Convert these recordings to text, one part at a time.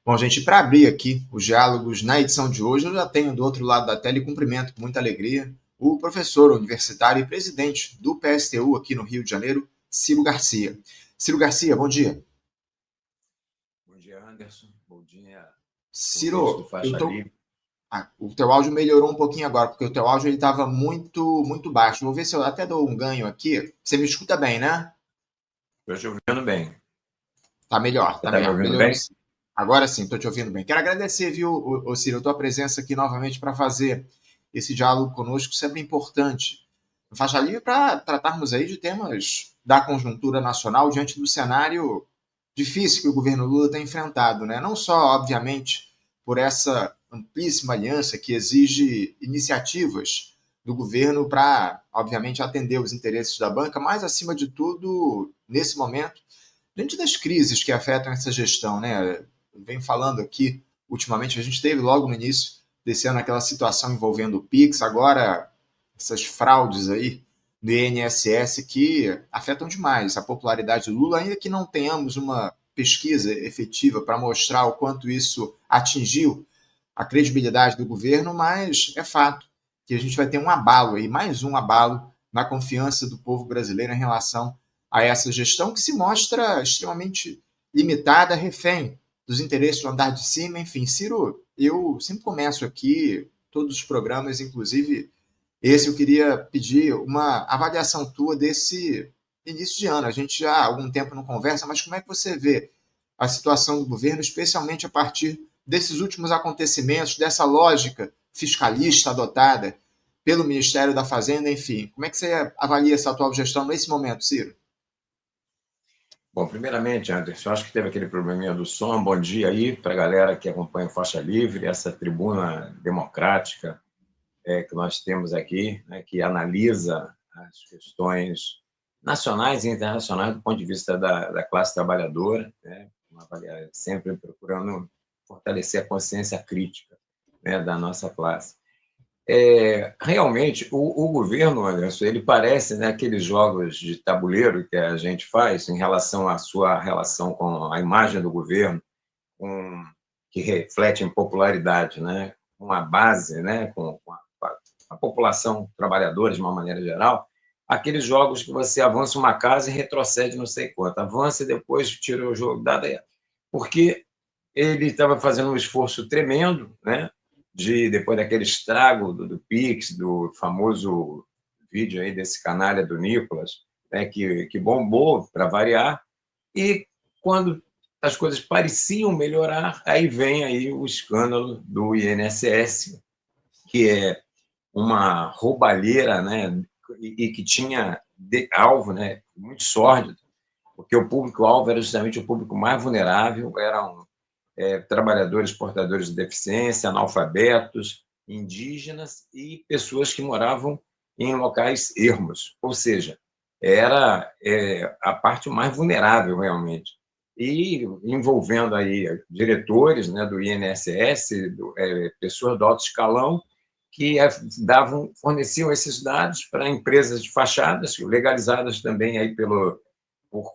Bom, gente, para abrir aqui os diálogos na edição de hoje, eu já tenho do outro lado da tela e cumprimento com muita alegria o professor universitário e presidente do PSTU aqui no Rio de Janeiro, Ciro Garcia. Ciro Garcia, bom dia. Bom dia, Anderson. Bom dia, Ciro, do Faixa Livre. O teu áudio melhorou um pouquinho agora, porque o teu áudio estava muito baixo. Vou ver se eu até dou um ganho aqui. Você me escuta bem, né? Estou te ouvindo bem. Tá melhor, Você está me ouvindo bem? Agora sim, estou te ouvindo bem. Quero agradecer, viu, Ciro, a tua presença aqui novamente para fazer esse diálogo conosco, sempre importante. Faixa livre para tratarmos aí de temas da conjuntura nacional diante do cenário difícil que o governo Lula tem enfrentado, né? Não só, obviamente, por essa amplíssima aliança que exige iniciativas do governo para, obviamente, atender os interesses da banca, mas, acima de tudo, nesse momento, diante das crises que afetam essa gestão, né? Vem falando aqui, ultimamente, a gente teve logo no início desse ano aquela situação envolvendo o Pix, agora essas fraudes aí do INSS que afetam demais a popularidade do Lula, ainda que não tenhamos uma pesquisa efetiva para mostrar o quanto isso atingiu a credibilidade do governo, mas é fato que a gente vai ter um abalo aí, mais um abalo na confiança do povo brasileiro em relação a essa gestão que se mostra extremamente limitada, refém dos interesses do andar de cima. Enfim, Ciro, eu sempre começo aqui todos os programas, inclusive esse, eu queria pedir uma avaliação tua desse início de ano. A gente já há algum tempo não conversa, mas como é que você vê a situação do governo, especialmente a partir desses últimos acontecimentos, dessa lógica fiscalista adotada pelo Ministério da Fazenda, enfim. Como é que você avalia essa atual gestão nesse momento, Ciro? Bom, primeiramente, Anderson, acho que teve aquele probleminha do som. Bom dia aí para a galera que acompanha o Faixa Livre, essa tribuna democrática que nós temos aqui, né, que analisa as questões nacionais e internacionais do ponto de vista da classe trabalhadora, né, sempre procurando fortalecer a consciência crítica, né, da nossa classe. Realmente, o governo, Anderson, ele parece, né, aqueles jogos de tabuleiro que a gente faz em relação à sua relação com a imagem do governo, que reflete em popularidade, né, com a base, né, com a população trabalhadora de uma maneira geral, aqueles jogos que você avança uma casa e retrocede não sei quanto, avança e depois tira o jogo dado, porque ele estava fazendo um esforço tremendo, né, depois daquele estrago do Pix, do famoso vídeo aí desse canalha do Nicolas, né, que bombou, para variar, e quando as coisas pareciam melhorar, aí vem aí o escândalo do INSS, que é uma roubalheira, né, e que tinha alvo, né, muito sórdido, porque o público-alvo era justamente o público mais vulnerável, eram trabalhadores portadores de deficiência, analfabetos, indígenas e pessoas que moravam em locais ermos, ou seja, era a parte mais vulnerável realmente. E envolvendo aí diretores, né, do INSS, pessoas do alto escalão, que forneciam esses dados para empresas de fachadas, legalizadas também aí por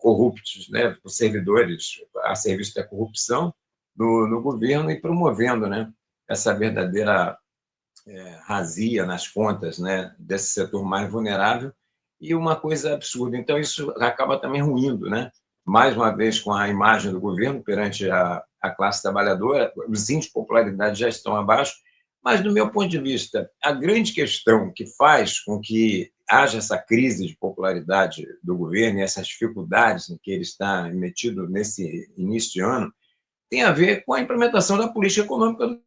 corruptos, né, por servidores a serviço da corrupção no governo, e promovendo, né, essa verdadeira razia nas contas, né, desse setor mais vulnerável, e uma coisa absurda. Então, isso acaba também ruindo, né? Mais uma vez, com a imagem do governo perante a classe trabalhadora, os índices de popularidade já estão abaixo, mas, do meu ponto de vista, a grande questão que faz com que haja essa crise de popularidade do governo e essas dificuldades em que ele está metido nesse início de ano tem a ver com a implementação da política econômica do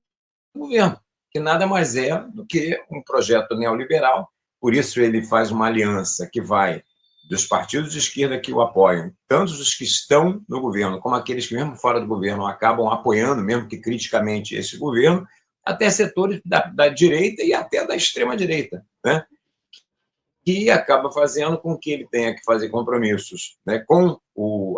governo, que nada mais é do que um projeto neoliberal. Por isso ele faz uma aliança que vai dos partidos de esquerda que o apoiam, tanto os que estão no governo, como aqueles que, mesmo fora do governo, acabam apoiando, mesmo que criticamente, esse governo, até setores da direita e até da extrema-direita, né? Que acaba fazendo com que ele tenha que fazer compromissos, né, com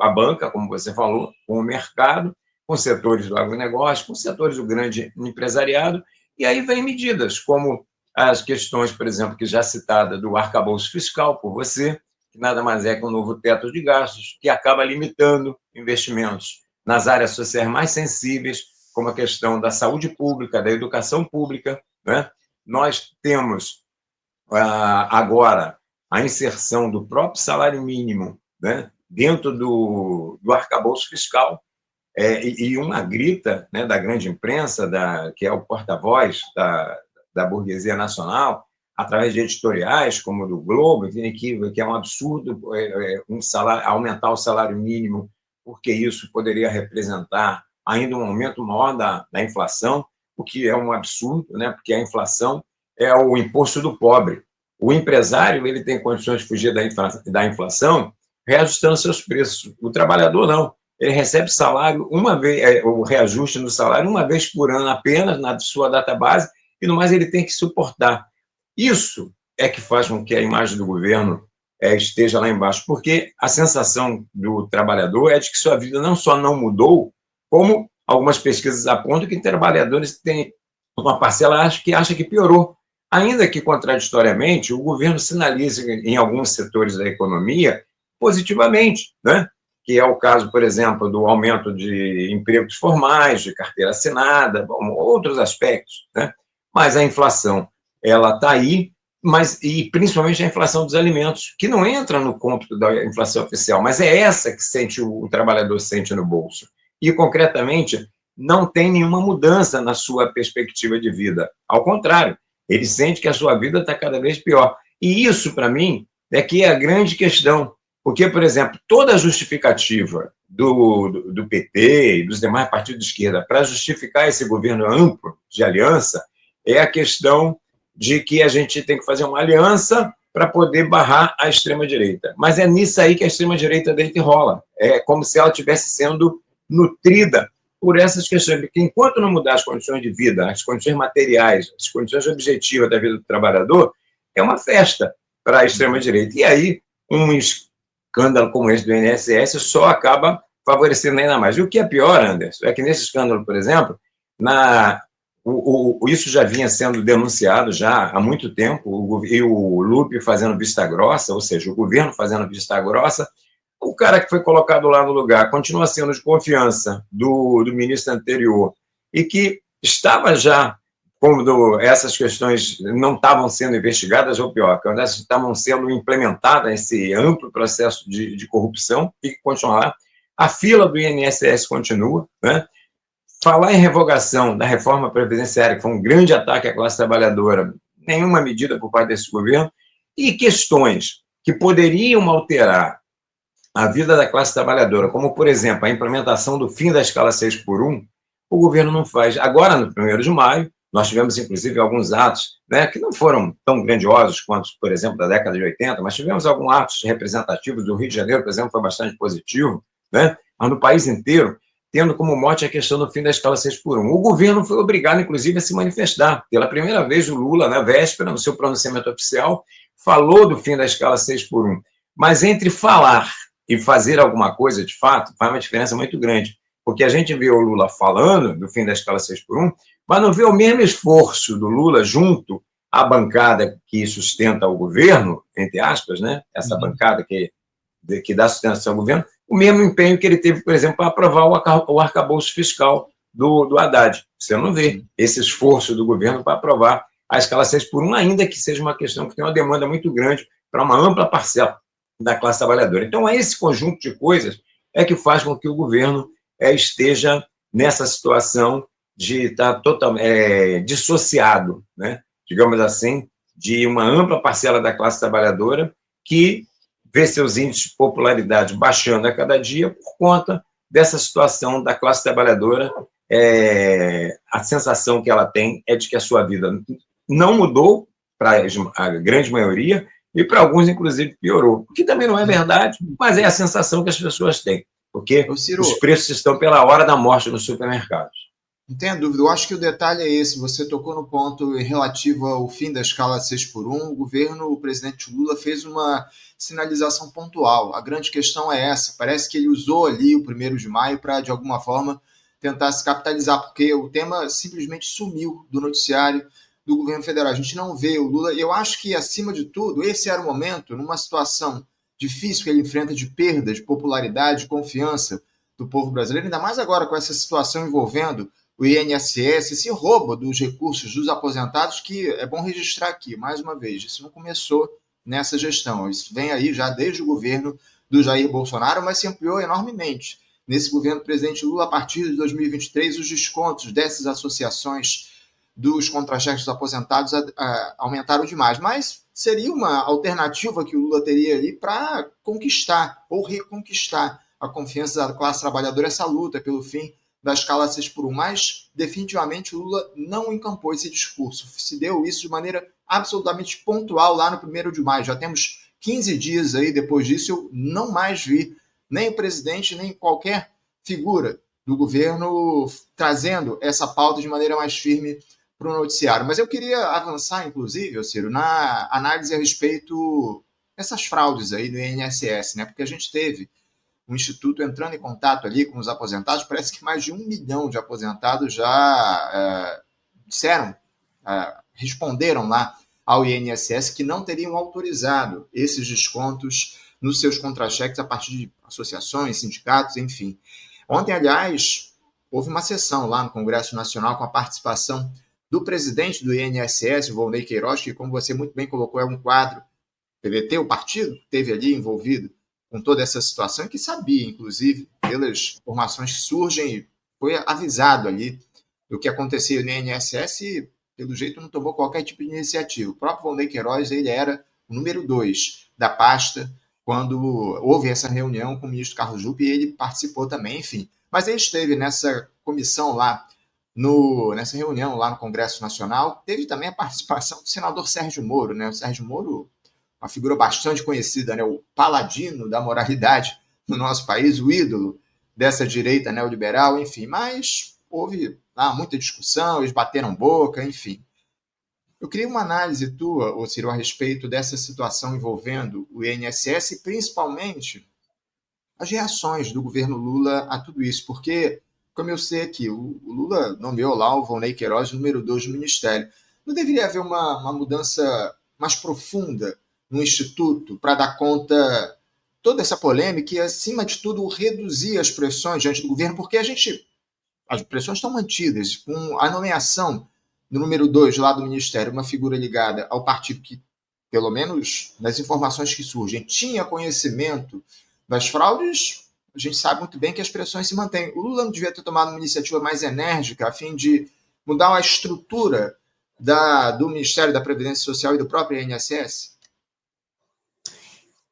a banca, como você falou, com o mercado, com setores do agronegócio, com setores do grande empresariado, e aí vem medidas como as questões, por exemplo, que já citada do arcabouço fiscal por você, que nada mais é que um novo teto de gastos, que acaba limitando investimentos nas áreas sociais mais sensíveis, como a questão da saúde pública, da educação pública, né? Nós temos agora a inserção do próprio salário mínimo, né, dentro do arcabouço fiscal, e uma grita, né, da grande imprensa, que é o porta-voz da burguesia nacional, através de editoriais como o do Globo, que é um absurdo aumentar o salário mínimo, porque isso poderia representar ainda um aumento maior da inflação, o que é um absurdo, né, porque a inflação é o imposto do pobre. O empresário ele tem condições de fugir da inflação reajustando seus preços. O trabalhador não. Ele recebe salário uma vez, o reajuste no salário uma vez por ano apenas na sua data base, e no mais ele tem que suportar. Isso é que faz com que a imagem do governo esteja lá embaixo, porque a sensação do trabalhador é de que sua vida não só não mudou, como algumas pesquisas apontam que trabalhadores têm uma parcela que acha que piorou. Ainda que, contraditoriamente, o governo sinalize em alguns setores da economia positivamente, né? Que é o caso, por exemplo, do aumento de empregos formais, de carteira assinada, bom, outros aspectos, né? Mas a inflação, ela está aí, e principalmente a inflação dos alimentos, que não entra no cômputo da inflação oficial, mas é essa que o trabalhador sente no bolso. E, concretamente, não tem nenhuma mudança na sua perspectiva de vida. Ao contrário, ele sente que a sua vida está cada vez pior. E isso, para mim, é que é a grande questão. Porque, por exemplo, toda a justificativa do PT e dos demais partidos de esquerda para justificar esse governo amplo de aliança é a questão de que a gente tem que fazer uma aliança para poder barrar a extrema-direita. Mas é nisso aí que a extrema-direita deita e rola. É como se ela estivesse sendo nutrida por essas questões, porque enquanto não mudar as condições de vida, as condições materiais, as condições objetivas da vida do trabalhador, é uma festa para a extrema-direita. E aí, um escândalo como esse do INSS só acaba favorecendo ainda mais. E o que é pior, Anderson, é que nesse escândalo, por exemplo, isso já vinha sendo denunciado já há muito tempo, e o Lupe fazendo vista grossa, ou seja, o governo fazendo vista grossa. O cara que foi colocado lá no lugar continua sendo de confiança do ministro anterior e que estava já, quando essas questões não estavam sendo investigadas, ou pior, quando essas estavam sendo implementadas, esse amplo processo de corrupção, e que continua lá. A fila do INSS continua, né? Falar em revogação da reforma previdenciária, que foi um grande ataque à classe trabalhadora, nenhuma medida por parte desse governo, e questões que poderiam alterar a vida da classe trabalhadora, como, por exemplo, a implementação do fim da escala 6x1, o governo não faz. Agora, no 1º de maio, nós tivemos, inclusive, alguns atos, né, que não foram tão grandiosos quanto, por exemplo, da década de 80, mas tivemos alguns atos representativos do Rio de Janeiro, por exemplo, foi bastante positivo, né, mas no país inteiro, tendo como mote a questão do fim da escala 6x1. O governo foi obrigado, inclusive, a se manifestar. Pela primeira vez, o Lula, na véspera, no seu pronunciamento oficial, falou do fim da escala 6x1. Mas entre falar e fazer alguma coisa, de fato, faz uma diferença muito grande. Porque a gente vê o Lula falando do fim da escala 6x1, mas não vê o mesmo esforço do Lula junto à bancada que sustenta o governo, entre aspas, né? Essa bancada que dá sustentação ao governo, o mesmo empenho que ele teve, por exemplo, para aprovar o arcabouço fiscal do Haddad. Você não vê esse esforço do governo para aprovar a escala 6x1, ainda que seja uma questão que tem uma demanda muito grande para uma ampla parcela da classe trabalhadora. Então, esse conjunto de coisas é que faz com que o governo esteja nessa situação de estar totalmente dissociado, né, digamos assim, de uma ampla parcela da classe trabalhadora que vê seus índices de popularidade baixando a cada dia por conta dessa situação da classe trabalhadora. A sensação que ela tem é de que a sua vida não mudou para a grande maioria e para alguns, inclusive, piorou. O que também não é verdade, mas é a sensação que as pessoas têm, porque Ciro, os preços estão pela hora da morte nos supermercados. Não tenha dúvida, eu acho que o detalhe é esse. Você tocou no ponto relativo ao fim da escala 6x1. O governo, o presidente Lula, fez uma sinalização pontual. A grande questão é essa. Parece que ele usou ali o 1º de maio para, de alguma forma, tentar se capitalizar, porque o tema simplesmente sumiu do noticiário do governo federal. A gente não vê o Lula. Eu acho que, acima de tudo, esse era o momento, numa situação difícil que ele enfrenta de perda de popularidade, de confiança do povo brasileiro, ainda mais agora com essa situação envolvendo o INSS, esse roubo dos recursos dos aposentados, que é bom registrar aqui, mais uma vez, isso não começou nessa gestão, isso vem aí já desde o governo do Jair Bolsonaro, mas se ampliou enormemente. Nesse governo do presidente Lula, a partir de 2023, os descontos dessas associações dos contra-cheques dos aposentados aumentaram demais, mas seria uma alternativa que o Lula teria ali para conquistar ou reconquistar a confiança da classe trabalhadora, essa luta pelo fim da escala 6x1, mas definitivamente o Lula não encampou esse discurso, se deu isso de maneira absolutamente pontual lá no 1º de maio, já temos 15 dias aí depois disso, eu não mais vi nem o presidente, nem qualquer figura do governo trazendo essa pauta de maneira mais firme para o noticiário. Mas eu queria avançar, inclusive, Ciro, na análise a respeito dessas fraudes aí do INSS, né? Porque a gente teve o Instituto entrando em contato ali com os aposentados, parece que mais de 1 milhão de aposentados já responderam lá ao INSS que não teriam autorizado esses descontos nos seus contra-cheques a partir de associações, sindicatos, enfim. Ontem, aliás, houve uma sessão lá no Congresso Nacional com a participação do presidente do INSS, Volney Queiroz, que, como você muito bem colocou, é um quadro PVT, o partido que esteve ali envolvido com toda essa situação e que sabia, inclusive, pelas informações que surgem, foi avisado ali do que acontecia no INSS e, pelo jeito, não tomou qualquer tipo de iniciativa. O próprio Volney Queiroz, ele era o número 2 da pasta quando houve essa reunião com o ministro Carlos Juppe e ele participou também, enfim. Mas ele esteve nessa comissão lá, nessa reunião lá no Congresso Nacional, teve também a participação do senador Sérgio Moro, né? O Sérgio Moro, uma figura bastante conhecida, né? O paladino da moralidade no nosso país, o ídolo dessa direita neoliberal, enfim. Mas houve lá muita discussão, eles bateram boca, enfim. Eu queria uma análise tua, Ciro, a respeito dessa situação envolvendo o INSS e principalmente as reações do governo Lula a tudo isso, porque, como eu sei aqui, o Lula nomeou lá o Volney Queiroz, número 2 do Ministério. Não deveria haver uma mudança mais profunda no Instituto para dar conta toda essa polêmica e, acima de tudo, reduzir as pressões diante do governo, porque as pressões estão mantidas, com a nomeação do número 2 lá do Ministério, uma figura ligada ao partido que, pelo menos nas informações que surgem, tinha conhecimento das fraudes, a gente sabe muito bem que as pressões se mantêm. O Lula não devia ter tomado uma iniciativa mais enérgica a fim de mudar a estrutura do Ministério da Previdência Social e do próprio INSS?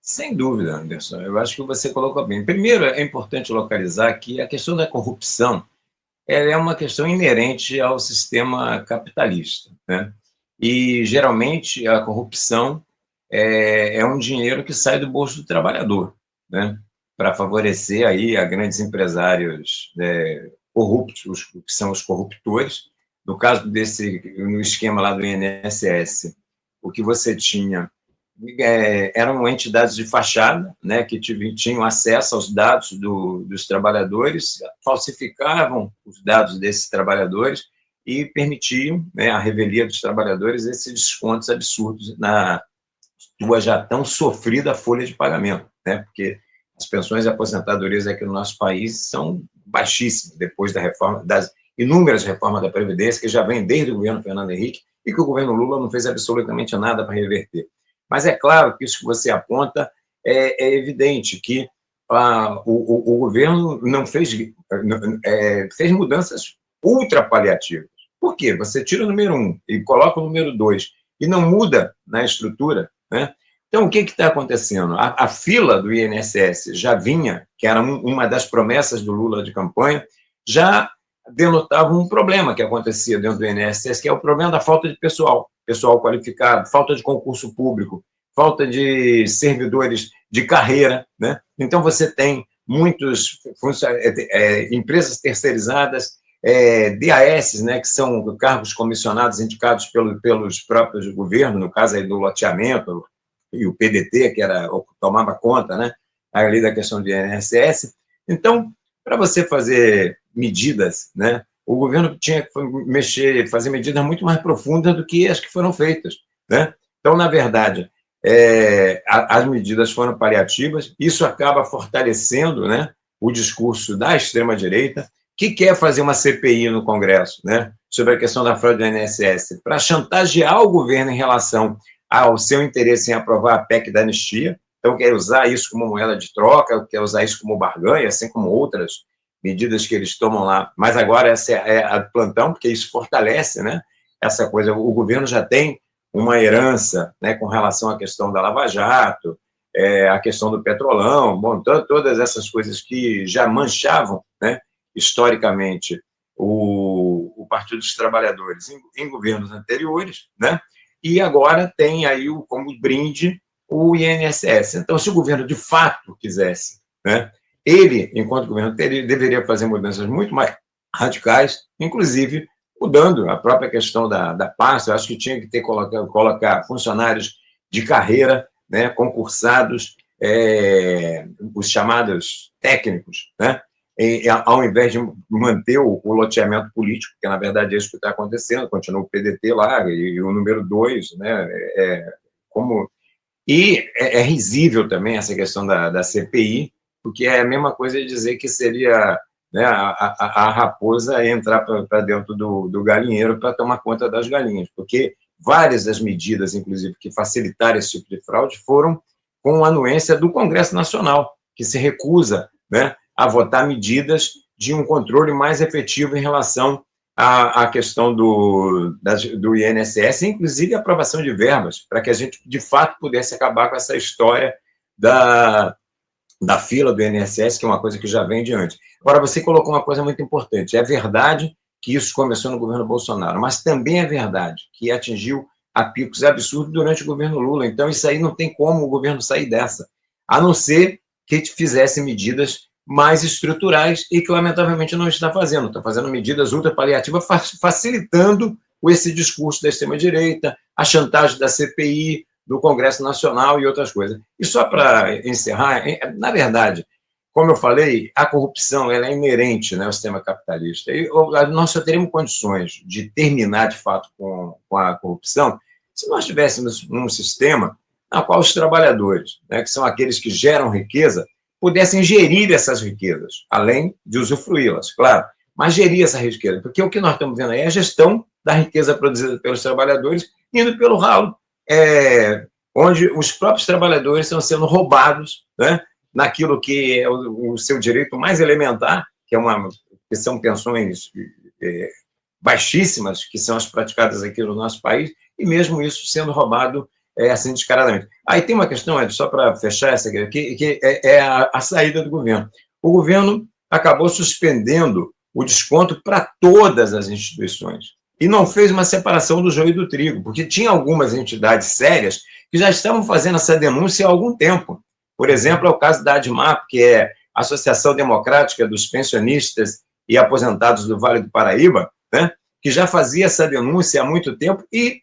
Sem dúvida, Anderson. Eu acho que você colocou bem. Primeiro, é importante localizar que a questão da corrupção ela é uma questão inerente ao sistema capitalista, né? E, geralmente, a corrupção é um dinheiro que sai do bolso do trabalhador, né? Para favorecer aí a grandes empresários corruptos, que são os corruptores. No caso no esquema lá do INSS, o que você tinha eram entidades de fachada, né, que tinham acesso aos dados dos trabalhadores, falsificavam os dados desses trabalhadores e permitiam, né, a revelia dos trabalhadores esses descontos absurdos na sua já tão sofrida folha de pagamento, né, porque as pensões e aposentadorias aqui no nosso país são baixíssimas, depois das inúmeras reformas da Previdência, que já vem desde o governo Fernando Henrique, e que o governo Lula não fez absolutamente nada para reverter. Mas é claro que isso que você aponta é evidente que o governo não fez mudanças ultra paliativas. Por quê? Você tira o número 1 e coloca o número 2 e não muda na estrutura, né? Então, o que está acontecendo? A fila do INSS já vinha, que era uma das promessas do Lula de campanha, já denotava um problema que acontecia dentro do INSS, que é o problema da falta de pessoal qualificado, falta de concurso público, falta de servidores de carreira, né? Então, você tem muitas empresas terceirizadas, DAS, né, que são cargos comissionados indicados pelos próprios governos, no caso aí do loteamento, e o PDT, que tomava conta, né, ali da questão do INSS. Então, para você fazer medidas, né, o governo tinha que fazer medidas muito mais profundas do que as que foram feitas, né? Então, na verdade, as medidas foram paliativas, isso acaba fortalecendo, né, o discurso da extrema-direita, que quer fazer uma CPI no Congresso, né, sobre a questão da fraude do INSS, para chantagear o governo em relação ao seu interesse em aprovar a PEC da anistia. Então, quer usar isso como moeda de troca, quer usar isso como barganha, assim como outras medidas que eles tomam lá. Mas agora essa é a plantão, porque isso fortalece, né, essa coisa. O governo já tem uma herança, né, com relação à questão da Lava Jato, a questão do Petrolão, bom, todas essas coisas que já manchavam, né, historicamente o Partido dos Trabalhadores em governos anteriores, né, e agora tem aí como brinde o INSS. Então, se o governo de fato quisesse, né, ele, enquanto governo, deveria fazer mudanças muito mais radicais, inclusive mudando a própria questão da pasta. Eu acho que tinha que ter colocar funcionários de carreira, né, concursados, os chamados técnicos, né, ao invés de manter o loteamento político, que na verdade é isso que está acontecendo, continua o PDT lá, e o número 2, né, como... E é risível também essa questão da CPI, porque é a mesma coisa de dizer que seria, né, a raposa entrar para dentro do galinheiro para tomar conta das galinhas, porque várias das medidas, inclusive, que facilitaram esse tipo de fraude foram com a anuência do Congresso Nacional, que se recusa, né, a votar medidas de um controle mais efetivo em relação à questão do INSS, inclusive a aprovação de verbas, para que a gente, de fato, pudesse acabar com essa história da fila do INSS, que é uma coisa que já vem de antes. Agora, você colocou uma coisa muito importante. É verdade que isso começou no governo Bolsonaro, mas também é verdade que atingiu a picos absurdos durante o governo Lula. Então, isso aí não tem como o governo sair dessa, a não ser que fizesse medidas mais estruturais e que, lamentavelmente, não está fazendo. Está fazendo medidas ultrapaliativas, facilitando esse discurso da extrema-direita, a chantagem da CPI, do Congresso Nacional e outras coisas. E só para encerrar, na verdade, como eu falei, a corrupção ela é inerente, né, ao sistema capitalista. E nós só teremos condições de terminar, de fato, com a corrupção se nós tivéssemos um sistema na qual os trabalhadores, né, que são aqueles que geram riqueza, pudessem gerir essas riquezas, além de usufruí-las, claro, mas gerir essa riqueza, porque o que nós estamos vendo aí é a gestão da riqueza produzida pelos trabalhadores indo pelo ralo, onde os próprios trabalhadores estão sendo roubados, né, naquilo que é o seu direito mais elementar, que são pensões baixíssimas, que são as praticadas aqui no nosso país, e mesmo isso sendo roubado assim descaradamente. Aí tem uma questão, Ed, só para fechar essa aqui, que é a saída do governo. O governo acabou suspendendo o desconto para todas as instituições e não fez uma separação do joio e do trigo, porque tinha algumas entidades sérias que já estavam fazendo essa denúncia há algum tempo. Por exemplo, é o caso da ADMAP, que é a Associação Democrática dos Pensionistas e Aposentados do Vale do Paraíba, né, que já fazia essa denúncia há muito tempo, e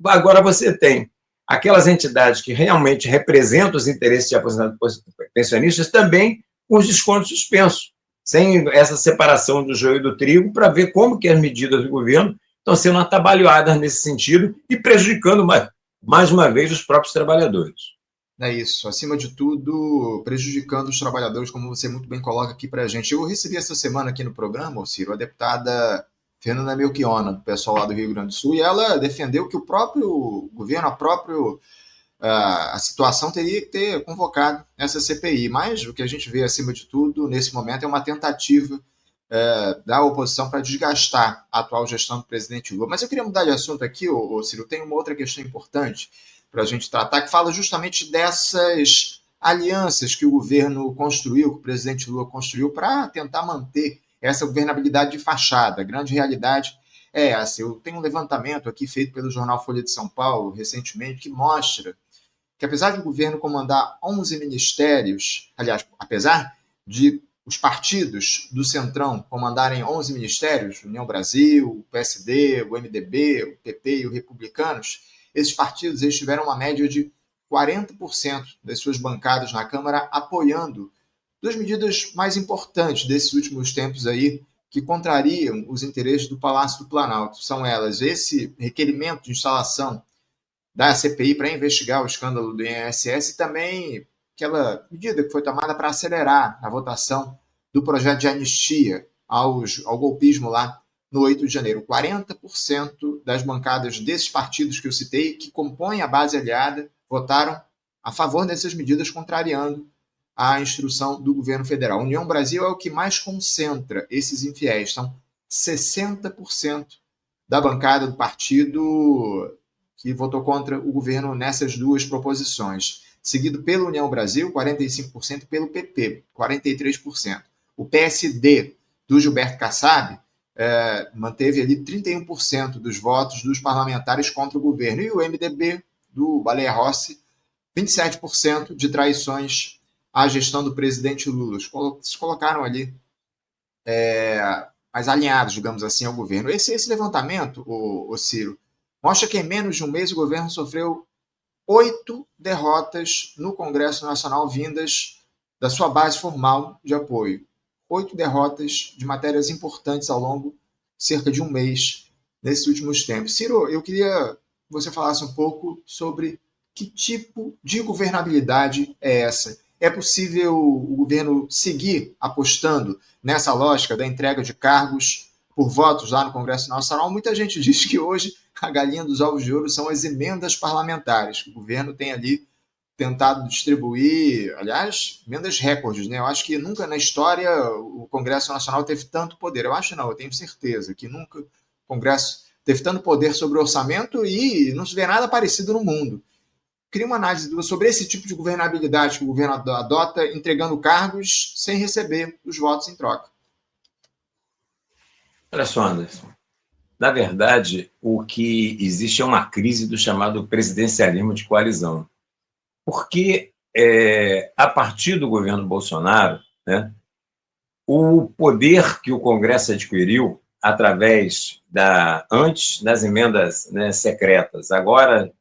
agora você tem aquelas entidades que realmente representam os interesses de aposentados e pensionistas também com os descontos suspensos, sem essa separação do joio e do trigo, para ver como que as medidas do governo estão sendo atabalhoadas nesse sentido e prejudicando mais uma vez os próprios trabalhadores. É isso, acima de tudo, prejudicando os trabalhadores, como você muito bem coloca aqui para a gente. Eu recebi essa semana aqui no programa, Ciro, a deputada Fernanda Melchiona, do pessoal lá do Rio Grande do Sul, e ela defendeu que o próprio governo, a situação teria que ter convocado essa CPI. Mas o que a gente vê, acima de tudo, nesse momento, é uma tentativa da oposição para desgastar a atual gestão do presidente Lula. Mas eu queria mudar de assunto aqui, Ciro, tem uma outra questão importante para a gente tratar, que fala justamente dessas alianças que o governo construiu, que o presidente Lula construiu, para tentar manter essa governabilidade de fachada. A grande realidade é essa. Eu tenho um levantamento aqui feito pelo jornal Folha de São Paulo, recentemente, que mostra que, apesar de o governo comandar 11 ministérios, aliás, apesar de os partidos do Centrão comandarem 11 ministérios, União Brasil, o PSD, o MDB, o PP e os Republicanos, esses partidos eles tiveram uma média de 40% das suas bancadas na Câmara apoiando duas medidas mais importantes desses últimos tempos aí, que contrariam os interesses do Palácio do Planalto. São elas esse requerimento de instalação da CPI para investigar o escândalo do INSS e também aquela medida que foi tomada para acelerar a votação do projeto de anistia ao golpismo lá no 8 de janeiro. 40% das bancadas desses partidos que eu citei, que compõem a base aliada, votaram a favor dessas medidas, contrariando a instrução do governo federal. A União Brasil é o que mais concentra esses infiéis. São 60% da bancada do partido que votou contra o governo nessas duas proposições. Seguido pela União Brasil, 45%, e pelo PP, 43%. O PSD do Gilberto Kassab manteve ali 31% dos votos dos parlamentares contra o governo. E o MDB do Baleia Rossi, 27% de traições à gestão do presidente Lula. Se colocaram ali mais alinhados, digamos assim, ao governo. Esse levantamento, o Ciro, mostra que em menos de um mês o governo sofreu 8 derrotas no Congresso Nacional vindas da sua base formal de apoio. 8 derrotas de matérias importantes ao longo cerca de um mês nesses últimos tempos. Ciro, eu queria que você falasse um pouco sobre que tipo de governabilidade é essa. É possível o governo seguir apostando nessa lógica da entrega de cargos por votos lá no Congresso Nacional? Muita gente diz que hoje a galinha dos ovos de ouro são as emendas parlamentares, que o governo tem ali tentado distribuir, aliás, emendas recordes, né? Eu acho que nunca na história o Congresso Nacional teve tanto poder. Eu acho não, eu tenho certeza que nunca o Congresso teve tanto poder sobre o orçamento e não se vê nada parecido no mundo. Queria uma análise sobre esse tipo de governabilidade que o governo adota, entregando cargos sem receber os votos em troca. Olha só, Anderson. Na verdade, o que existe é uma crise do chamado presidencialismo de coalizão. Porque, a partir do governo Bolsonaro, né, o poder que o Congresso adquiriu através antes das emendas, né, secretas, agora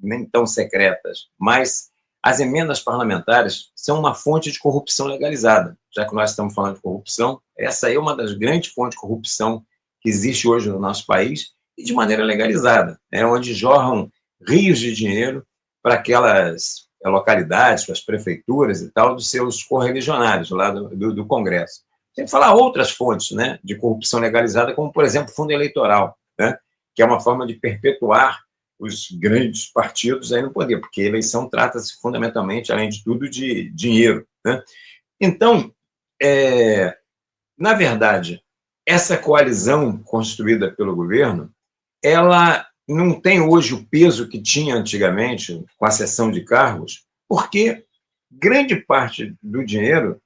nem tão secretas, mas as emendas parlamentares são uma fonte de corrupção legalizada. Já que nós estamos falando de corrupção, essa é uma das grandes fontes de corrupção que existe hoje no nosso país, e de maneira legalizada, onde jorram rios de dinheiro para aquelas localidades, para as prefeituras e tal, dos seus correligionários lá do Congresso. Tem que falar outras fontes, né, de corrupção legalizada, como, por exemplo, fundo eleitoral, né, que é uma forma de perpetuar os grandes partidos aí no poder, porque a eleição trata-se fundamentalmente, além de tudo, de dinheiro, né? Então, na verdade, essa coalizão construída pelo governo, ela não tem hoje o peso que tinha antigamente, com a cessão de cargos, porque grande parte do dinheiro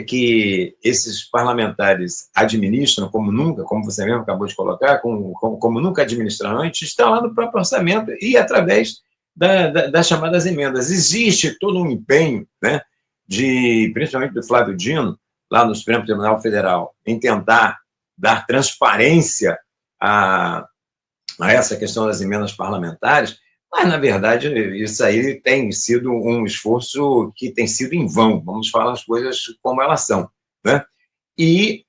que esses parlamentares administram, como nunca, como você mesmo acabou de colocar, como nunca administraram antes, está lá no próprio orçamento e através das chamadas emendas. Existe todo um empenho, né, principalmente do Flávio Dino, lá no Supremo Tribunal Federal, em tentar dar transparência a essa questão das emendas parlamentares, mas, na verdade, isso aí tem sido um esforço que tem sido em vão, vamos falar as coisas como elas são, né? E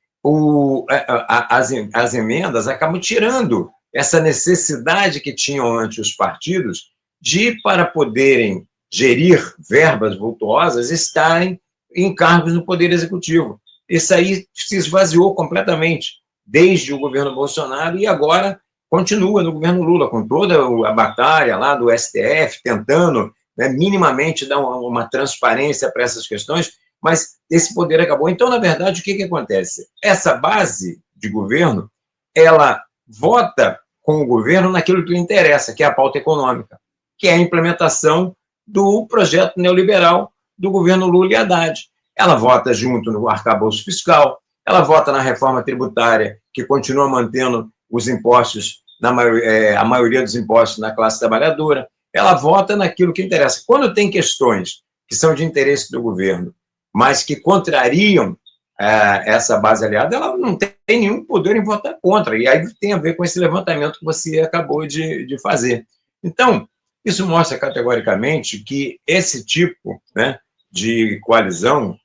as emendas acabam tirando essa necessidade que tinham antes os partidos de, para poderem gerir verbas vultuosas, estarem em cargos no Poder Executivo. Isso aí se esvaziou completamente, desde o governo Bolsonaro e agora continua no governo Lula, com toda a batalha lá do STF, tentando, né, minimamente dar uma transparência para essas questões, mas esse poder acabou. Então, na verdade, o que acontece? Essa base de governo, ela vota com o governo naquilo que lhe interessa, que é a pauta econômica, que é a implementação do projeto neoliberal do governo Lula e Haddad. Ela vota junto no arcabouço fiscal, ela vota na reforma tributária, que continua mantendo os impostos, a maioria dos impostos na classe trabalhadora, ela vota naquilo que interessa. Quando tem questões que são de interesse do governo, mas que contrariam essa base aliada, ela não tem nenhum poder em votar contra, e aí tem a ver com esse levantamento que você acabou de fazer. Então, isso mostra categoricamente que esse tipo, né, de coalizão,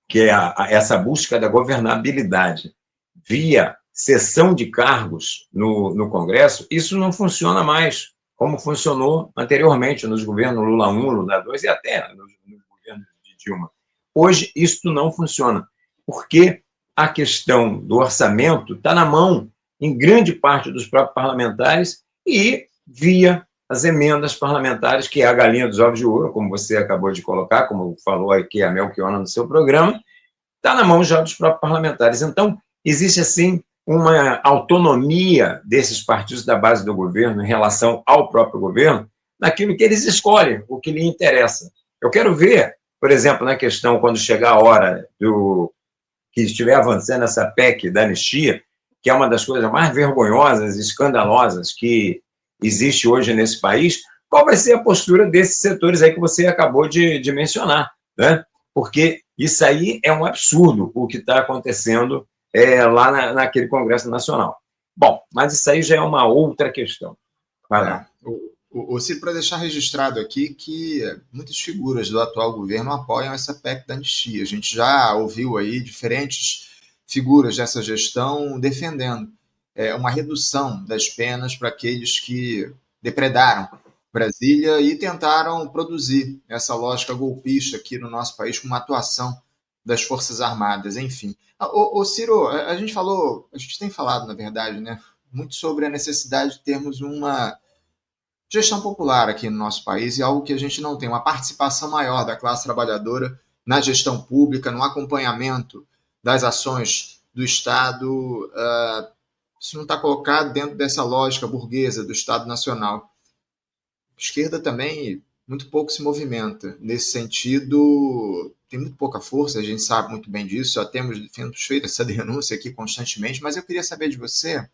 que é essa busca da governabilidade via cessão de cargos no Congresso, isso não funciona mais como funcionou anteriormente nos governos Lula I, Lula II e até nos governos de Dilma. Hoje, isso não funciona, porque a questão do orçamento está na mão, em grande parte, dos próprios parlamentares e via as emendas parlamentares, que é a galinha dos ovos de ouro, como você acabou de colocar, como falou aqui a Melchiona no seu programa, está na mão já dos próprios parlamentares. Então, existe, assim, uma autonomia desses partidos da base do governo em relação ao próprio governo, naquilo que eles escolhem, o que lhe interessa. Eu quero ver, por exemplo, na questão, quando chegar a hora que estiver avançando essa PEC da anistia, que é uma das coisas mais vergonhosas e escandalosas que existe hoje nesse país, qual vai ser a postura desses setores aí que você acabou de mencionar, né? Porque isso aí é um absurdo, o que está acontecendo lá naquele Congresso Nacional. Bom, mas isso aí já é uma outra questão. Vai lá. Ciro, para deixar registrado aqui que muitas figuras do atual governo apoiam essa PEC da anistia. A gente já ouviu aí diferentes figuras dessa gestão defendendo uma redução das penas para aqueles que depredaram Brasília e tentaram produzir essa lógica golpista aqui no nosso país com uma atuação das Forças Armadas, enfim. Ciro, a gente tem falado, na verdade, né, muito sobre a necessidade de termos uma gestão popular aqui no nosso país e algo que a gente não tem, uma participação maior da classe trabalhadora na gestão pública, no acompanhamento das ações do Estado. Isso não está colocado dentro dessa lógica burguesa do Estado Nacional. A esquerda também muito pouco se movimenta. Nesse sentido, tem muito pouca força, a gente sabe muito bem disso, já temos feito essa denúncia aqui constantemente, mas eu queria saber de você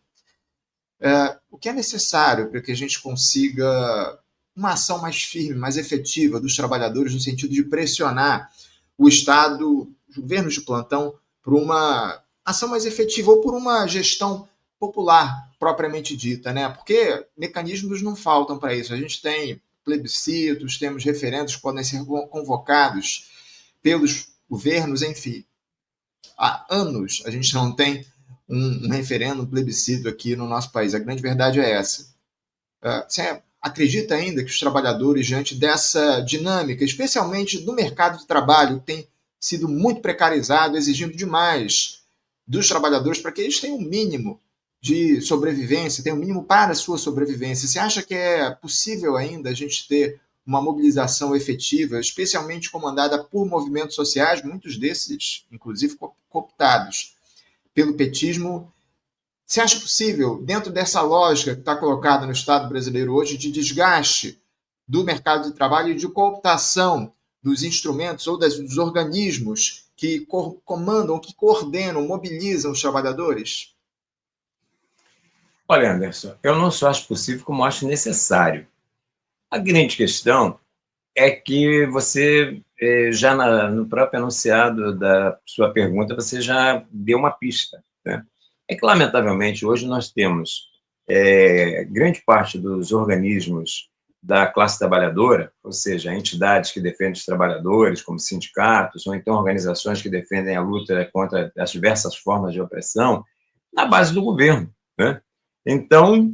o que é necessário para que a gente consiga uma ação mais firme, mais efetiva dos trabalhadores, no sentido de pressionar o Estado, os governos de plantão, por uma ação mais efetiva ou por uma gestão popular propriamente dita, né? Porque mecanismos não faltam para isso. A gente tem plebiscitos, temos referendos que podem ser convocados pelos governos, enfim. Há anos a gente não tem um referendo, um plebiscito aqui no nosso país. A grande verdade é essa. Você acredita ainda que os trabalhadores, diante dessa dinâmica, especialmente do mercado de trabalho, que tem sido muito precarizado, exigindo demais dos trabalhadores para que eles tenham um mínimo de sobrevivência, tenham um mínimo para a sua sobrevivência? Você acha que é possível ainda a gente ter uma mobilização efetiva, especialmente comandada por movimentos sociais, muitos desses, inclusive, cooptados pelo petismo? Você acha possível, dentro dessa lógica que está colocada no Estado brasileiro hoje, de desgaste do mercado de trabalho e de cooptação dos instrumentos ou dos organismos que comandam, que coordenam, mobilizam os trabalhadores? Olha, Anderson, eu não só acho possível, como acho necessário. A grande questão é que você, já no próprio enunciado da sua pergunta, você já deu uma pista, né? É que, lamentavelmente, hoje nós temos grande parte dos organismos da classe trabalhadora, ou seja, entidades que defendem os trabalhadores, como sindicatos, ou então organizações que defendem a luta contra as diversas formas de opressão, na base do governo, né? Então,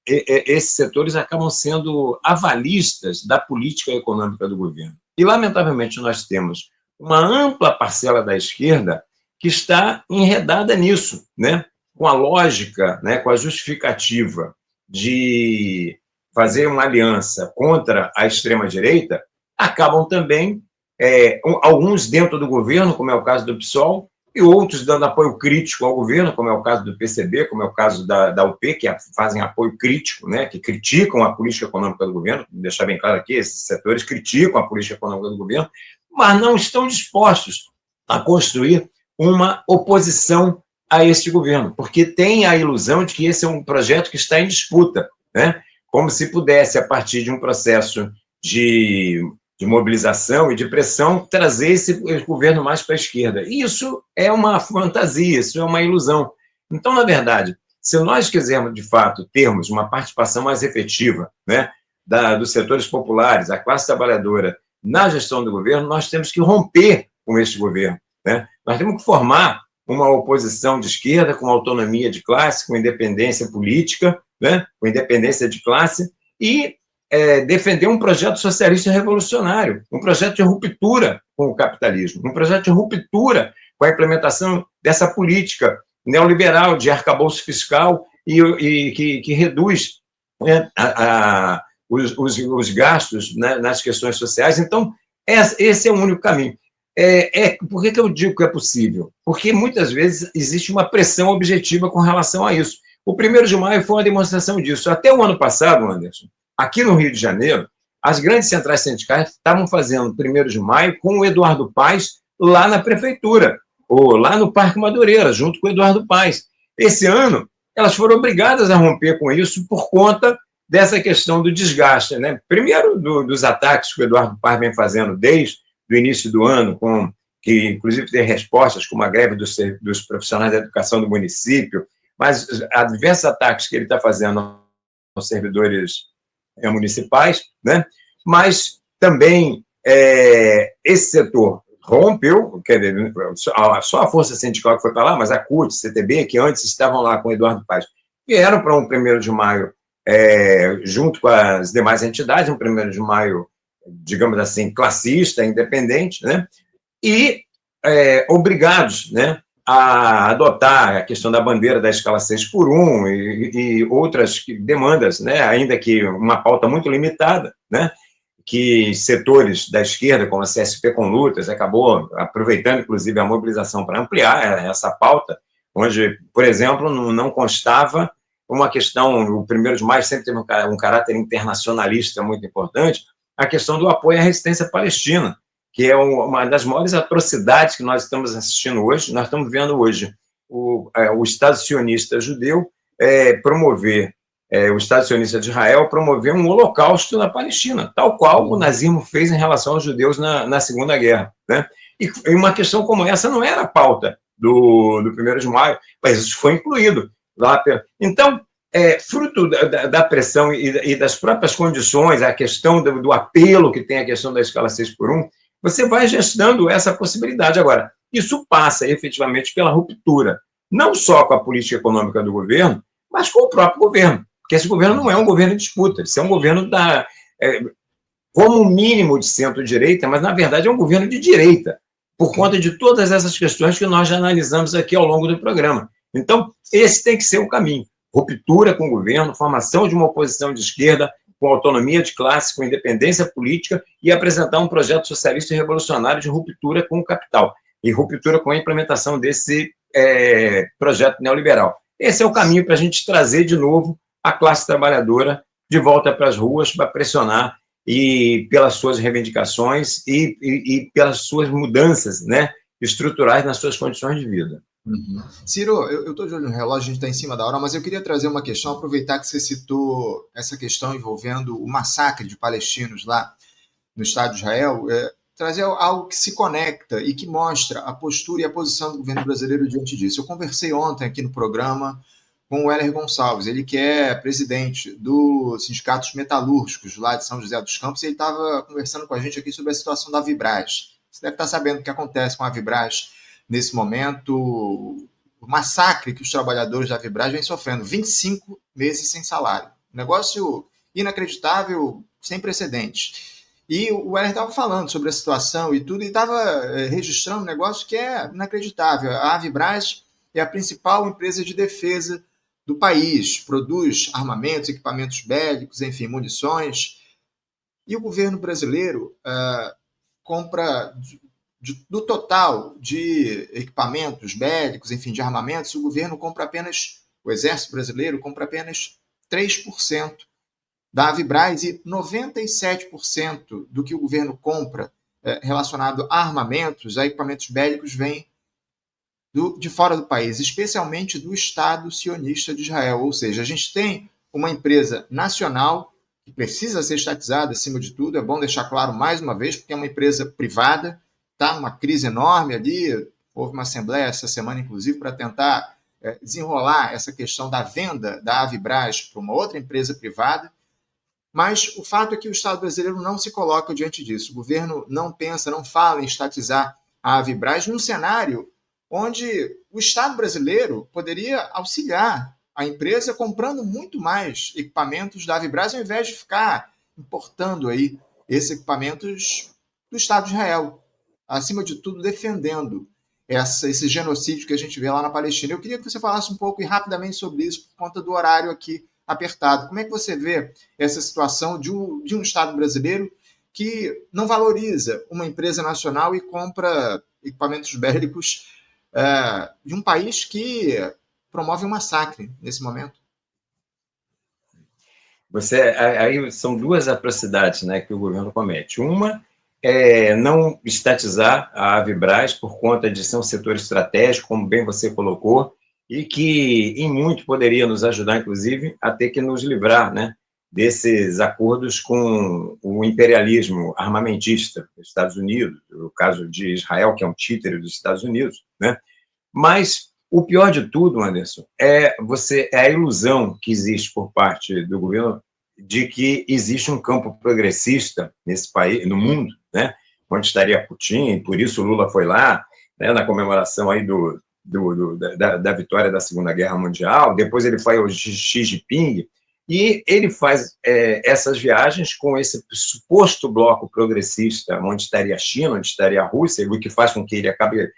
esses setores acabam sendo avalistas da política econômica do governo. E, lamentavelmente, nós temos uma ampla parcela da esquerda que está enredada nisso, né? Com a lógica, né? Com a justificativa de fazer uma aliança contra a extrema-direita, acabam também, alguns dentro do governo, como é o caso do PSOL, e outros dando apoio crítico ao governo, como é o caso do PCB, como é o caso da UP, que fazem apoio crítico, né, que criticam a política econômica do governo. Vou deixar bem claro aqui, esses setores criticam a política econômica do governo, mas não estão dispostos a construir uma oposição a este governo, porque tem a ilusão de que esse é um projeto que está em disputa, né, como se pudesse, a partir de um processo de mobilização e de pressão, trazer esse governo mais para a esquerda. E isso é uma fantasia, isso é uma ilusão. Então, na verdade, se nós quisermos, de fato, termos uma participação mais efetiva, né, dos setores populares, a classe trabalhadora, na gestão do governo, nós temos que romper com este governo, né? Nós temos que formar uma oposição de esquerda com autonomia de classe, com independência política, né, com independência de classe, e defender um projeto socialista revolucionário, um projeto de ruptura com o capitalismo, um projeto de ruptura com a implementação dessa política neoliberal de arcabouço fiscal que reduz, né, os gastos, né, nas questões sociais. Então, esse é o único caminho. Por que eu digo que é possível? Porque muitas vezes existe uma pressão objetiva com relação a isso. O 1º de maio foi uma demonstração disso. Até o ano passado, Anderson, aqui no Rio de Janeiro, as grandes centrais sindicais estavam fazendo o 1º de maio com o Eduardo Paes lá na prefeitura, ou lá no Parque Madureira, junto com o Eduardo Paes. Esse ano, elas foram obrigadas a romper com isso por conta dessa questão do desgaste, né? Primeiro, dos ataques que o Eduardo Paes vem fazendo desde o início do ano, que inclusive tem respostas, como a greve dos profissionais da educação do município, mas há diversos ataques que ele está fazendo aos servidores municipais, né? Mas também esse setor rompeu, quer dizer, só a força sindical que foi para lá, mas a CUT, CTB, que antes estavam lá com o Eduardo Paes, vieram para um 1º de maio junto com as demais entidades, um 1º de maio, digamos assim, classista, independente, né? E obrigados, né, a adotar a questão da bandeira da escala 6x1 e outras demandas, né, ainda que uma pauta muito limitada, né, que setores da esquerda, como a CSP com Lutas, acabou aproveitando, inclusive, a mobilização para ampliar essa pauta, onde, por exemplo, não constava uma questão, o 1º de maio sempre teve um caráter internacionalista muito importante, a questão do apoio à resistência palestina, que é uma das maiores atrocidades que nós estamos assistindo hoje. Nós estamos vendo hoje o Estado sionista judeu promover, o Estado sionista de Israel promover um holocausto na Palestina, tal qual o nazismo fez em relação aos judeus na Segunda Guerra, né? E uma questão como essa não era a pauta do 1º de maio, mas isso foi incluído lá. Então, fruto da pressão e das próprias condições, a questão do apelo que tem a questão da escala 6x1, você vai gestando essa possibilidade. Agora, isso passa efetivamente pela ruptura, não só com a política econômica do governo, mas com o próprio governo, porque esse governo não é um governo de disputa, ele é um governo como mínimo de centro-direita, mas na verdade é um governo de direita, por conta de todas essas questões que nós já analisamos aqui ao longo do programa. Então, esse tem que ser o caminho. Ruptura com o governo, formação de uma oposição de esquerda, com autonomia de classe, com independência política, e apresentar um projeto socialista e revolucionário de ruptura com o capital, e ruptura com a implementação desse projeto neoliberal. Esse é o caminho para a gente trazer de novo a classe trabalhadora de volta para as ruas, para pressionar e pelas suas reivindicações e pelas suas mudanças, né, estruturais nas suas condições de vida. Uhum. Ciro, eu estou de olho no relógio, a gente está em cima da hora, mas eu queria trazer uma questão, aproveitar que você citou essa questão envolvendo o massacre de palestinos lá no Estado de Israel, trazer algo que se conecta e que mostra a postura e a posição do governo brasileiro diante disso. Eu conversei ontem aqui no programa com o Heller Gonçalves, ele que é presidente do Sindicato dos Metalúrgicos lá de São José dos Campos, e ele estava conversando com a gente aqui sobre a situação da Vibraz. Você deve estar sabendo o que acontece com a Vibraz nesse momento, o massacre que os trabalhadores da Vibraz vêm sofrendo, 25 meses sem salário. Um negócio inacreditável, sem precedentes. E o Heller estava falando sobre a situação e tudo, e estava registrando um negócio que é inacreditável. A Vibraz é a principal empresa de defesa do país, produz armamentos, equipamentos bélicos, enfim, munições. E o governo brasileiro compra... do total de equipamentos bélicos, enfim, de armamentos, o governo compra apenas, o Exército Brasileiro compra apenas 3% da Avibraz e 97% do que o governo compra relacionado a armamentos, a equipamentos bélicos, vem de fora do país, especialmente do Estado sionista de Israel. Ou seja, a gente tem uma empresa nacional que precisa ser estatizada acima de tudo, é bom deixar claro mais uma vez, porque é uma empresa privada, está numa crise enorme ali. Houve uma assembleia essa semana, inclusive, para tentar desenrolar essa questão da venda da Avibraz para uma outra empresa privada. Mas o fato é que o Estado brasileiro não se coloca diante disso. O governo não pensa, não fala em estatizar a Avibraz num cenário onde o Estado brasileiro poderia auxiliar a empresa comprando muito mais equipamentos da Avibraz, ao invés de ficar importando aí esses equipamentos do Estado de Israel. Acima de tudo, defendendo esse genocídio que a gente vê lá na Palestina. Eu queria que você falasse um pouco e rapidamente sobre isso, por conta do horário aqui apertado. Como é que você vê essa situação de um Estado brasileiro que não valoriza uma empresa nacional e compra equipamentos bélicos de um país que promove um massacre nesse momento? Aí são duas atrocidades, né, que o governo comete. Uma é não estatizar a Avibraz por conta de ser um setor estratégico, como bem você colocou, e que em muito poderia nos ajudar, inclusive, a ter que nos livrar, né, desses acordos com o imperialismo armamentista dos Estados Unidos, o caso de Israel, que é um títere dos Estados Unidos, né? Mas o pior de tudo, Anderson, é a ilusão que existe por parte do governo de que existe um campo progressista nesse país, no mundo, né? Onde estaria Putin, por isso Lula foi lá, né, na comemoração aí da vitória da Segunda Guerra Mundial. Depois ele foi ao Xi Jinping e ele faz essas viagens com esse suposto bloco progressista, onde estaria a China, onde estaria a Rússia, o que faz com que ele acabe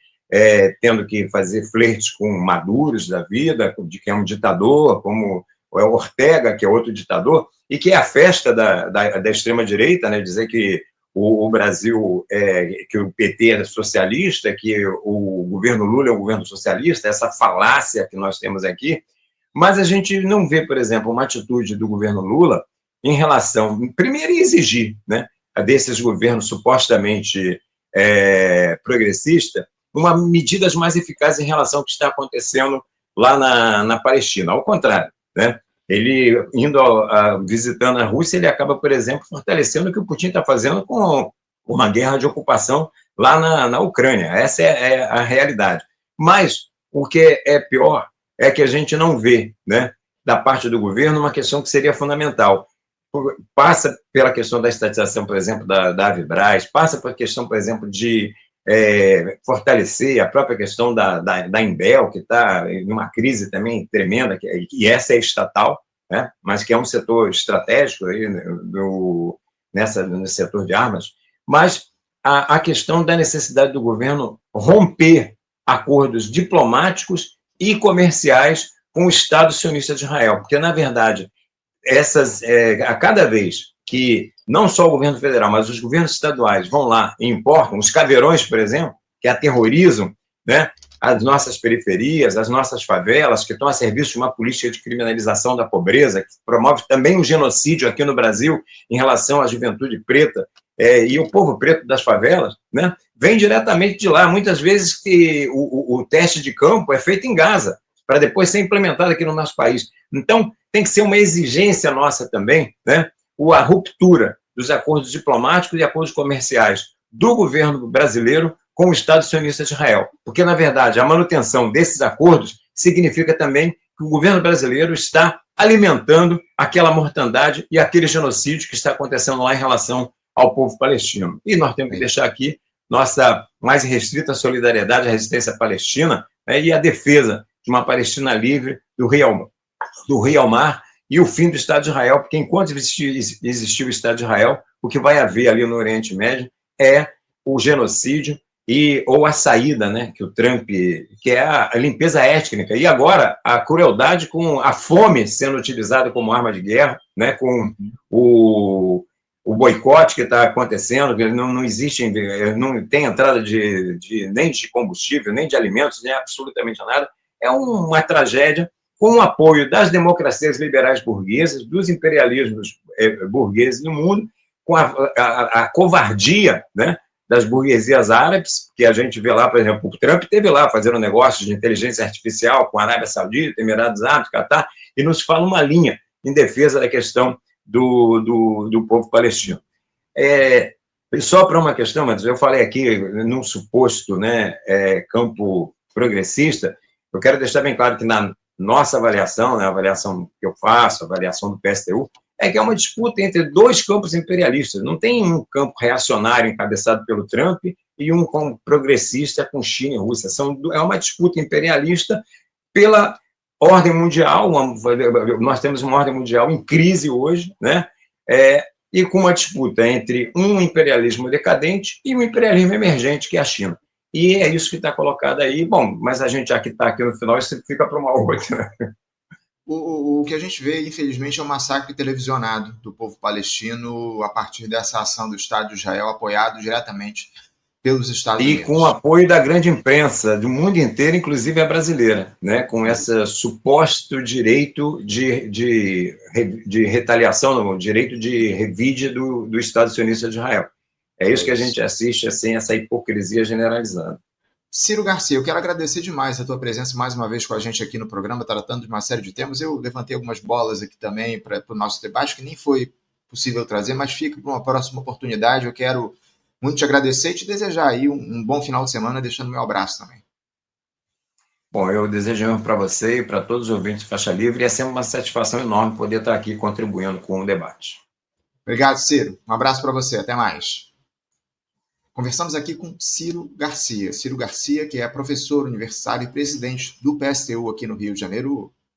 tendo que fazer flertes com Maduros da vida, de que é um ditador, como o Ortega, que é outro ditador, e que é a festa da extrema-direita, né, dizer que o Brasil, que o PT é socialista, que o governo Lula é um governo socialista, essa falácia que nós temos aqui. Mas a gente não vê, por exemplo, uma atitude do governo Lula em relação, primeiro, em exigir, né, desses governos supostamente progressistas, medidas mais eficazes em relação ao que está acontecendo lá na Palestina. Ao contrário, né? Ele, visitando a Rússia, ele acaba, por exemplo, fortalecendo o que o Putin está fazendo com uma guerra de ocupação lá na Ucrânia. Essa é a realidade. Mas o que é pior é que a gente não vê, né, da parte do governo, uma questão que seria fundamental. Passa pela questão da estatização, por exemplo, da Avibraz, passa pela questão, por exemplo, de fortalecer a própria questão da Embel, que está em uma crise também tremenda, e essa é estatal, né, mas que é um setor estratégico aí nesse setor de armas. Mas a questão da necessidade do governo romper acordos diplomáticos e comerciais com o Estado sionista de Israel, porque, na verdade, a cada vez que não só o governo federal, mas os governos estaduais vão lá e importam, os caveirões, por exemplo, que aterrorizam, né, as nossas periferias, as nossas favelas, que estão a serviço de uma política de criminalização da pobreza, que promove também um genocídio aqui no Brasil em relação à juventude preta e o povo preto das favelas, né, vem diretamente de lá. Muitas vezes que o teste de campo é feito em Gaza, para depois ser implementado aqui no nosso país. Então, tem que ser uma exigência nossa também, né, a ruptura dos acordos diplomáticos e acordos comerciais do governo brasileiro com o Estado sionista de Israel. Porque, na verdade, a manutenção desses acordos significa também que o governo brasileiro está alimentando aquela mortandade e aquele genocídio que está acontecendo lá em relação ao povo palestino. E nós temos que deixar aqui nossa mais restrita solidariedade à resistência palestina, né, e a defesa de uma Palestina livre do rio ao mar, e o fim do Estado de Israel, porque enquanto existir o Estado de Israel, o que vai haver ali no Oriente Médio é o genocídio ou a saída, né, que o Trump, que é a limpeza étnica, e agora a crueldade com a fome sendo utilizada como arma de guerra, né, com o boicote que está acontecendo, que não existe, não tem entrada nem de combustível, nem de alimentos, nem absolutamente nada. É uma tragédia com o apoio das democracias liberais burguesas, dos imperialismos burgueses no mundo, com a covardia, né, das burguesias árabes, que a gente vê lá, por exemplo, o Trump esteve lá fazendo negócios de inteligência artificial com a Arábia Saudita, Emirados Árabes, Catar, e nos fala uma linha em defesa da questão do povo palestino. Só para uma questão, mas eu falei aqui num suposto, né, campo progressista, eu quero deixar bem claro que na nossa avaliação, né, a avaliação que eu faço, a avaliação do PSTU, é que é uma disputa entre dois campos imperialistas. Não tem um campo reacionário encabeçado pelo Trump e um progressista com China e Rússia. É uma disputa imperialista pela ordem mundial. Nós temos uma ordem mundial em crise hoje, né? E com uma disputa entre um imperialismo decadente e um imperialismo emergente, que é a China. E é isso que está colocado aí. Bom, mas a gente já que está aqui no final, isso fica para uma outra. O que a gente vê, infelizmente, é um massacre televisionado do povo palestino a partir dessa ação do Estado de Israel, apoiado diretamente pelos Estados E com o Unidos. apoio da grande imprensa do mundo inteiro, inclusive a brasileira, né? Com esse suposto direito de retaliação, não, direito de revide do Estado sionista de Israel. É isso que a gente assiste, assim, essa hipocrisia generalizada. Ciro Garcia, eu quero agradecer demais a tua presença mais uma vez com a gente aqui no programa, tratando de uma série de temas. Eu levantei algumas bolas aqui também para o nosso debate, que nem foi possível trazer, mas fica para uma próxima oportunidade. Eu quero muito te agradecer e te desejar aí um bom final de semana, deixando meu abraço também. Bom, eu desejo para você e para todos os ouvintes de Faixa Livre, e é sempre uma satisfação enorme poder estar aqui contribuindo com o debate. Obrigado, Ciro. Um abraço para você. Até mais. Conversamos aqui com Ciro Garcia. Ciro Garcia, que é professor universitário e presidente do PSTU aqui no Rio de Janeiro,